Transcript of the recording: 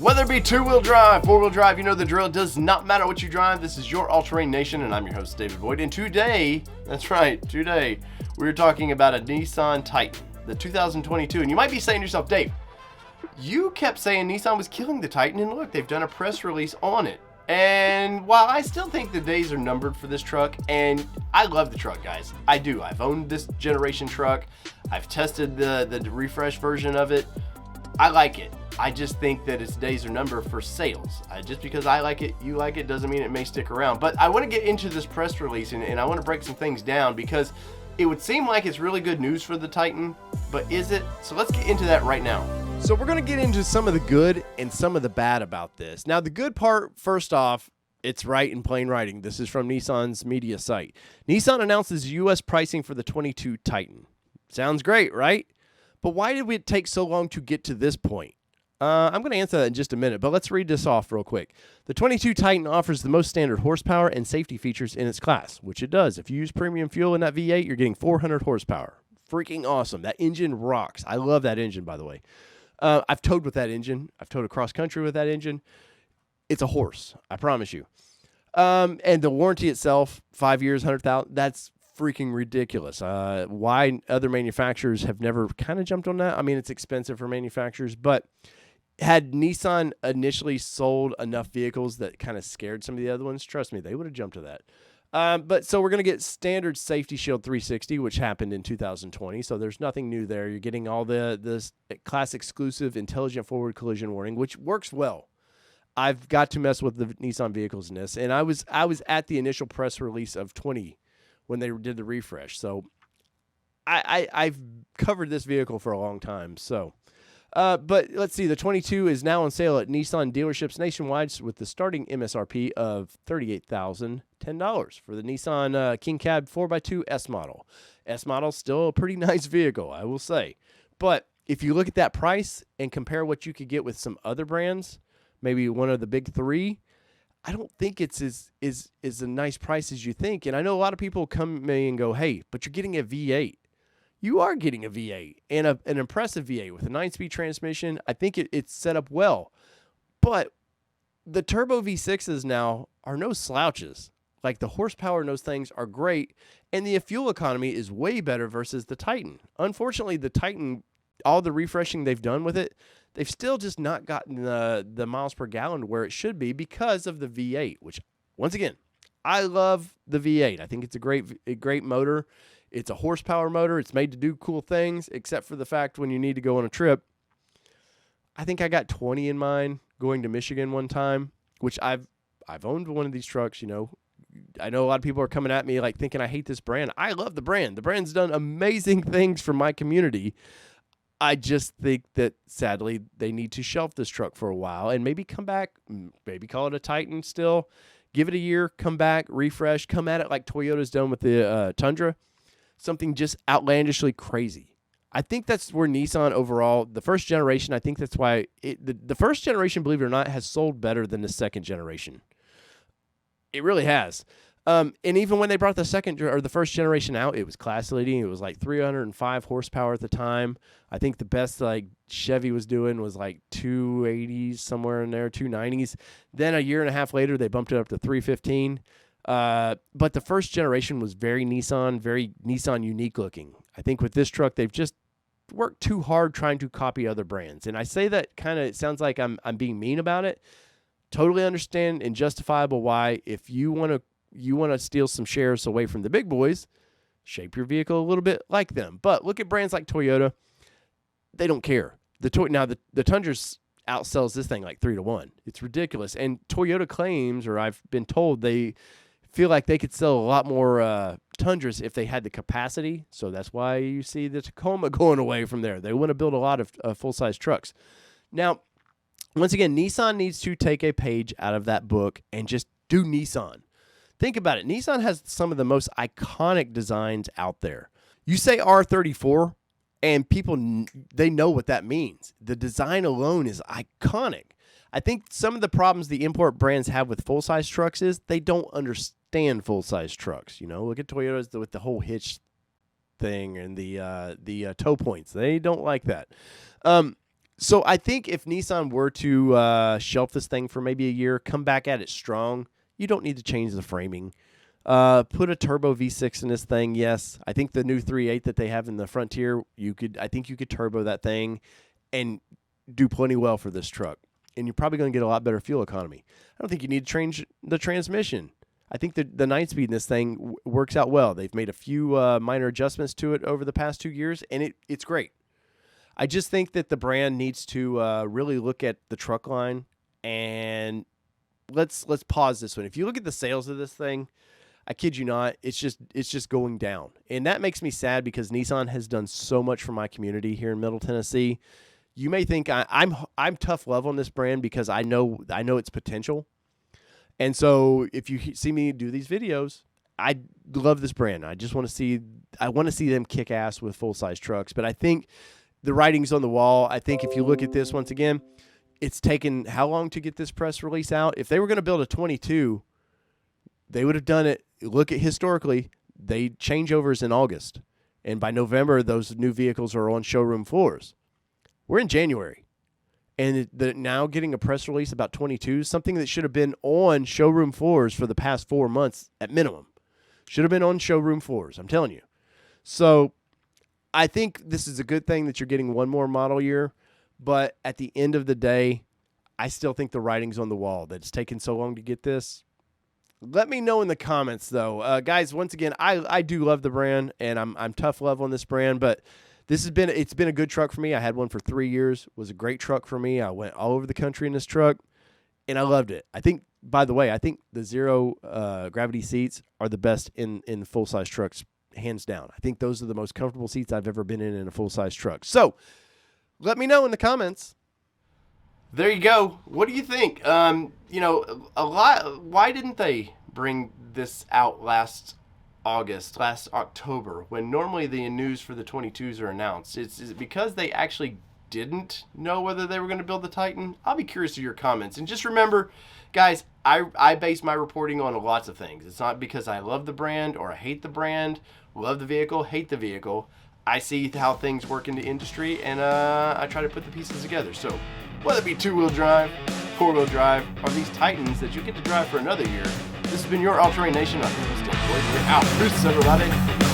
Whether it be two-wheel drive, four-wheel drive, you know the drill. It does not matter what you drive. This is your All-Terrain Nation, and I'm your host, David Boyd. And today, that's right, today, we're talking about a Nissan Titan, the 2022. And you might be saying to yourself, Dave, you kept saying Nissan was killing the Titan, and look, they've done a press release on it. And while I still think the days are numbered for this truck, and I love the truck, guys, I do. I've owned this generation truck. I've tested the refresh version of it. I like it. I just think that its days are numbered for sales. Just because I like it, you like it, doesn't mean it may stick around. But I want to get into this press release, and I want to break some things down because it would seem like it's really good news for the Titan, but is it? So let's get into that right now. So we're going to get into some of the good and some of the bad about this. Now, the good part, first off, it's right in plain writing. This is from Nissan's media site. Nissan announces U.S. pricing for the 22 Titan. Sounds great, right? But why did it take so long to get to this point? I'm going to answer that in just a minute, but let's read this off real quick. The 22 Titan offers the most standard horsepower and safety features in its class, which it does. If you use premium fuel in that V8, you're getting 400 horsepower. Freaking awesome. That engine rocks. I love that engine, by the way. I've towed with that engine. I've towed across country with that engine. It's a horse, I promise you. And the warranty itself, 5 years, 100,000, that's freaking ridiculous. Why other manufacturers have never kind of jumped on that? I mean, it's expensive for manufacturers, but had Nissan initially sold enough vehicles that kind of scared some of the other ones, trust me, they would have jumped to that. But so we're going to get standard Safety Shield 360, which happened in 2020. So there's nothing new there. You're getting all the class exclusive intelligent forward collision warning, which works well. I've got to mess with the Nissan vehicles in this, and I was at the initial press release of 20 when they did the refresh. So I've covered this vehicle for a long time. So. But let's see, the 22 is now on sale at Nissan dealerships nationwide with the starting MSRP of $38,010 for the Nissan King Cab 4x2 S model. S model still a pretty nice vehicle, I will say. But if you look at that price and compare what you could get with some other brands, maybe one of the big three, I don't think it's as a nice price as you think. And I know a lot of people come to me and go, hey, but you're getting a V8. You are getting a V8 and an impressive V8 with a 9-speed transmission. I think it's set up well. But the turbo V6s now are no slouches. Like the horsepower in those things are great, and the fuel economy is way better versus the Titan. Unfortunately, the Titan, all the refreshing they've done with it, they've still just not gotten the miles per gallon to where it should be because of the V8, which, once again, I love the V8. I think it's a great motor. It's a horsepower motor. It's made to do cool things, except for the fact when you need to go on a trip. I think I got 20 in mine going to Michigan one time, which I've owned one of these trucks, you know. I know a lot of people are coming at me like thinking I hate this brand. I love the brand. The brand's done amazing things for my community. I just think that, sadly, they need to shelf this truck for a while and maybe come back, maybe call it a Titan still. Give it a year, come back, refresh, come at it like Toyota's done with the Tundra. Something just outlandishly crazy. I think that's where Nissan overall, the first generation, I think that's why the first generation, believe it or not, has sold better than the second generation. It really has. And even when they brought the first generation out, it was class leading. It was like 305 horsepower at the time. I think the best like Chevy was doing was like 280s, somewhere in there, 290s. Then a year and a half later, they bumped it up to 315. But the first generation was very Nissan unique looking. I think with this truck, they've just worked too hard trying to copy other brands. And I say that kind of, it sounds like I'm being mean about it. Totally understand and justifiable why, if you want to steal some shares away from the big boys, shape your vehicle a little bit like them. But look at brands like Toyota. They don't care. The Tundra outsells this thing like 3-1. It's ridiculous. And Toyota claims, or I've been told, they feel like they could sell a lot more Tundras if they had the capacity. So that's why you see the Tacoma going away from there. They want to build a lot of full-size trucks. Now, once again, Nissan needs to take a page out of that book and just do Nissan. Think about it. Nissan has some of the most iconic designs out there. You say R34, and people, they know what that means. The design alone is iconic. I think some of the problems the import brands have with full-size trucks is they don't understand full-size trucks. You know, look at Toyota's with the whole hitch thing and the tow points. They don't like that. So I think if Nissan were to shelf this thing for maybe a year, come back at it strong, you don't need to change the framing. Put a turbo V6 in this thing. Yes, I think the new 3.8 that they have in the Frontier, I think you could turbo that thing and do plenty well for this truck. And you're probably going to get a lot better fuel economy. I don't think you need to change the transmission. I think the 9-speed in this thing works out well. They've made a few minor adjustments to it over the past 2 years, and it's great. I just think that the brand needs to really look at the truck line, and let's pause this one. If you look at the sales of this thing, I kid you not, it's just going down, and that makes me sad because Nissan has done so much for my community here in Middle Tennessee. You may think I'm tough love on this brand because I know its potential, and so if you see me do these videos, I love this brand. I want to see them kick ass with full size trucks, but I think the writing's on the wall. I think if you look at this once again, it's taken how long to get this press release out? If they were going to build a 22, they would have done it. Look at historically, they changeovers in August, and by November, those new vehicles are on showroom floors. We're in January, and now getting a press release about 22, something that should have been on showroom floors for the past 4 months at minimum. Should have been on showroom floors, I'm telling you. So I think this is a good thing that you're getting one more model year, but at the end of the day, I still think the writing's on the wall that it's taken so long to get this. Let me know in the comments, though. Guys, once again, I do love the brand, and I'm tough love on this brand, but it's been a good truck for me. I had one for 3 years. It was a great truck for me. I went all over the country in this truck, and I loved it. I think, by the way, the zero gravity seats are the best in full-size trucks, hands down. I think those are the most comfortable seats I've ever been in a full-size truck. So let me know in the comments. There you go. What do you think? Why didn't they bring this out last October, when normally the news for the 22s are announced? Is it because they actually didn't know whether they were going to build the Titan? I'll be curious of your comments. And just remember, guys, I base my reporting on lots of things. It's not because I love the brand or I hate the brand, love the vehicle, hate the vehicle. I see how things work in the industry, and I try to put the pieces together. So whether it be 2-wheel drive, 4-wheel drive, or these Titans that you get to drive for another year, this has been your All Terrain Nation. I'm your host, David Boyd. We're out. Peace, everybody.